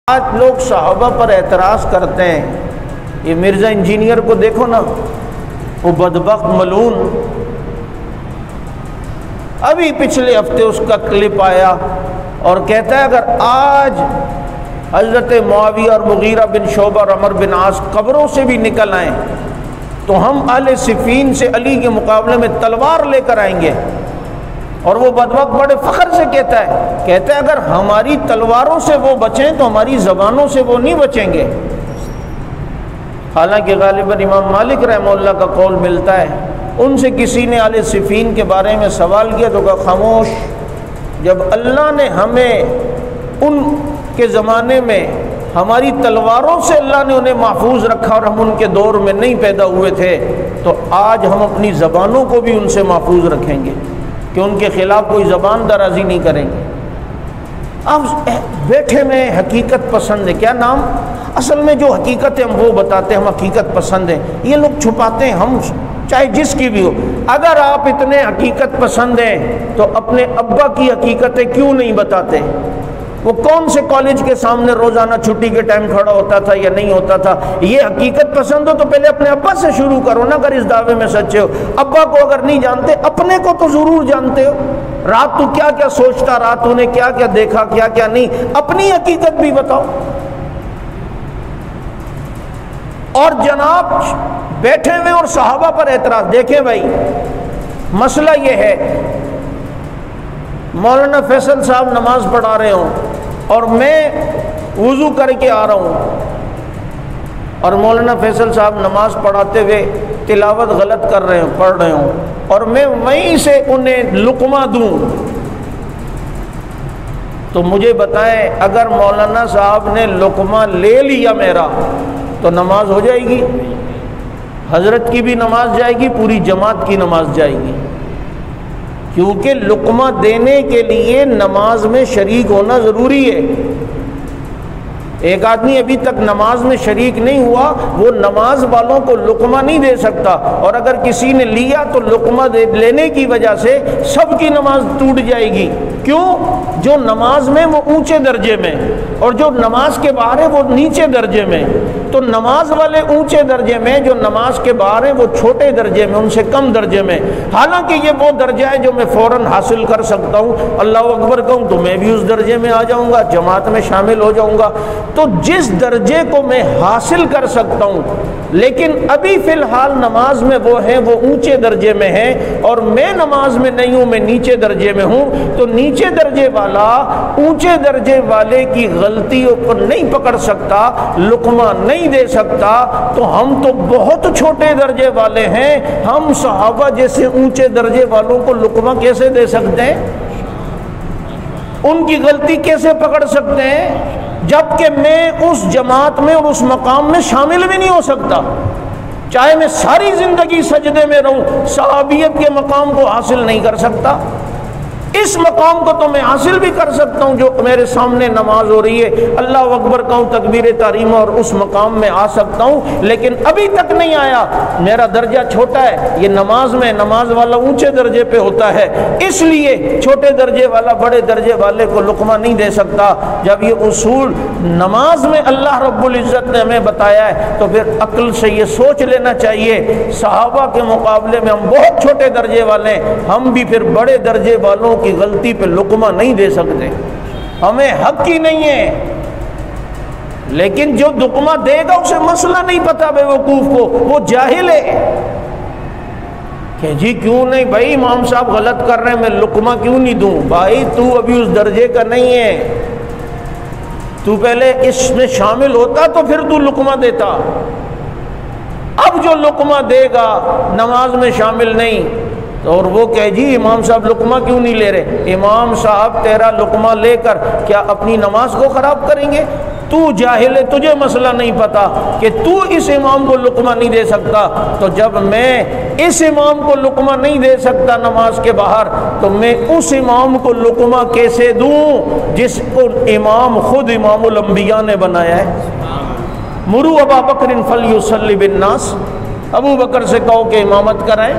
آج لوگ صحابہ پر اعتراض کرتے ہیں. یہ مرزا انجینئر کو دیکھو نا، وہ بدبخت ملعون، ابھی پچھلے ہفتے اس کا کلپ آیا اور کہتا ہے اگر آج حضرت معاویہ اور مغیرہ بن شعبہ اور عمر بن عاص قبروں سے بھی نکل آئیں تو ہم اہل صفین سے علی کے مقابلے میں تلوار لے کر آئیں گے. اور وہ بدبخت بڑے فخر سے کہتا ہے اگر ہماری تلواروں سے وہ بچیں تو ہماری زبانوں سے وہ نہیں بچیں گے. حالانکہ غالباً امام مالک رحمہ اللہ کا قول ملتا ہے. ان سے کسی نے اہل صفین کے بارے میں سوال کیا تو کہا خاموش، جب اللہ نے ہمیں ان کے زمانے میں ہماری تلواروں سے اللہ نے انہیں محفوظ رکھا اور ہم ان کے دور میں نہیں پیدا ہوئے تھے، تو آج ہم اپنی زبانوں کو بھی ان سے محفوظ رکھیں گے کہ ان کے خلاف کوئی زبان درازی نہیں کریں گے. اب بیٹھے میں حقیقت پسند ہے، کیا نام؟ اصل میں جو حقیقت ہے ہم وہ بتاتے ہیں، ہم حقیقت پسند ہیں. یہ لوگ چھپاتے ہیں، ہم چاہے جس کی بھی ہو. اگر آپ اتنے حقیقت پسند ہیں تو اپنے ابا کی حقیقتیں کیوں نہیں بتاتے؟ وہ کون سے کالج کے سامنے روزانہ چھٹی کے ٹائم کھڑا ہوتا تھا یا نہیں ہوتا تھا؟ یہ حقیقت پسند ہو تو پہلے اپنے ابا سے شروع کرو نا. اگر اس دعوے میں سچے ہو، ابا کو اگر نہیں جانتے اپنے کو تو ضرور جانتے ہو. رات تو کیا کیا سوچتا، رات تو نے کیا کیا دیکھا، کیا کیا نہیں، اپنی حقیقت بھی بتاؤ. اور جناب بیٹھے ہوئے اور صحابہ پر اعتراض. دیکھیں بھائی، مسئلہ یہ ہے، مولانا فیصل صاحب نماز پڑھا رہے ہوں اور میں وضو کر کے آ رہا ہوں اور مولانا فیصل صاحب نماز پڑھاتے ہوئے تلاوت غلط کر رہے ہوں، پڑھ رہے ہوں، اور میں وہیں سے انہیں لقمہ دوں تو مجھے بتائیں اگر مولانا صاحب نے لقمہ لے لیا میرا تو نماز ہو جائے گی؟ حضرت کی بھی نماز جائے گی، پوری جماعت کی نماز جائے گی. کیونکہ لقمہ دینے کے لیے نماز میں شریک ہونا ضروری ہے. ایک آدمی ابھی تک نماز میں شریک نہیں ہوا، وہ نماز والوں کو لقمہ نہیں دے سکتا. اور اگر کسی نے لیا تو لقمہ لینے کی وجہ سے سب کی نماز ٹوٹ جائے گی. کیوں؟ جو نماز میں وہ اونچے درجے میں اور جو نماز کے باہر ہے وہ نیچے درجے میں. تو نماز والے اونچے درجے میں، جو نماز کے باہر ہیں وہ چھوٹے درجے میں، ان سے کم درجے میں. حالانکہ یہ وہ درجہ ہے جو میں فوراً حاصل کر سکتا ہوں. اللہ اکبر کہوں تو میں بھی اس درجے میں آ جاؤں گا، جماعت میں شامل ہو جاؤں گا. تو جس درجے کو میں حاصل کر سکتا ہوں، لیکن ابھی فی الحال نماز میں وہ ہیں وہ اونچے درجے میں ہیں اور میں نماز میں نہیں ہوں، میں نیچے درجے میں ہوں. تو نیچے درجے والا اونچے درجے والے کی غلطیوں پر نہیں پکڑ سکتا، لقمہ نہیں دے سکتا. تو ہم تو بہت چھوٹے درجے والے ہیں، ہم صحابہ جیسے اونچے درجے والوں کو لقمہ کیسے دے سکتے ہیں؟ ان کی غلطی کیسے پکڑ سکتے ہیں؟ جبکہ میں اس جماعت میں اور اس مقام میں شامل بھی نہیں ہو سکتا. چاہے میں ساری زندگی سجدے میں رہوں، صحابیت کے مقام کو حاصل نہیں کر سکتا. اس مقام کو تو میں حاصل بھی کر سکتا ہوں جو میرے سامنے نماز ہو رہی ہے، اللہ اکبر کہوں، تکبیر تحریمہ، اور اس مقام میں آ سکتا ہوں، لیکن ابھی تک نہیں آیا. میرا درجہ چھوٹا ہے. یہ نماز میں نماز والا اونچے درجے پہ ہوتا ہے، اس لیے چھوٹے درجے والا بڑے درجے والے کو لقمہ نہیں دے سکتا. جب یہ اصول نماز میں اللہ رب العزت نے ہمیں بتایا ہے تو پھر عقل سے یہ سوچ لینا چاہیے صحابہ کے مقابلے میں ہم بہت چھوٹے درجے والے ہیں، ہم بھی پھر بڑے درجے والوں کی غلطی پہ لقمہ نہیں دے سکتے. ہمیں حق ہی نہیں ہے. لیکن جو لقمہ دے گا اسے مسئلہ نہیں پتا بے وقوف کو، وہ جاہل ہے کہ جی کیوں نہیں بھائی، امام صاحب غلط کر رہے ہیں، میں لقمہ کیوں نہیں دوں؟ بھائی تو ابھی اس درجے کا نہیں ہے. تو پہلے اس میں شامل ہوتا تو پھر تو لقمہ دیتا. اب جو لقمہ دے گا نماز میں شامل نہیں، اور وہ کہے جی امام صاحب لقمہ کیوں نہیں لے رہے؟ امام صاحب تیرا لقمہ لے کر کیا اپنی نماز کو خراب کریں گے؟ تو جاہل ہے، تجھے مسئلہ نہیں پتا کہ تو اس امام کو لقمہ نہیں دے سکتا. تو جب میں اس امام کو لقمہ نہیں دے سکتا نماز کے باہر، تو میں اس امام کو لقمہ کیسے دوں جس کو امام خود امام الانبیاء نے بنایا ہے؟ مروا ابا بکر فلیصلی بالناس، ابو بکر سے کہو کہ امامت کرائیں.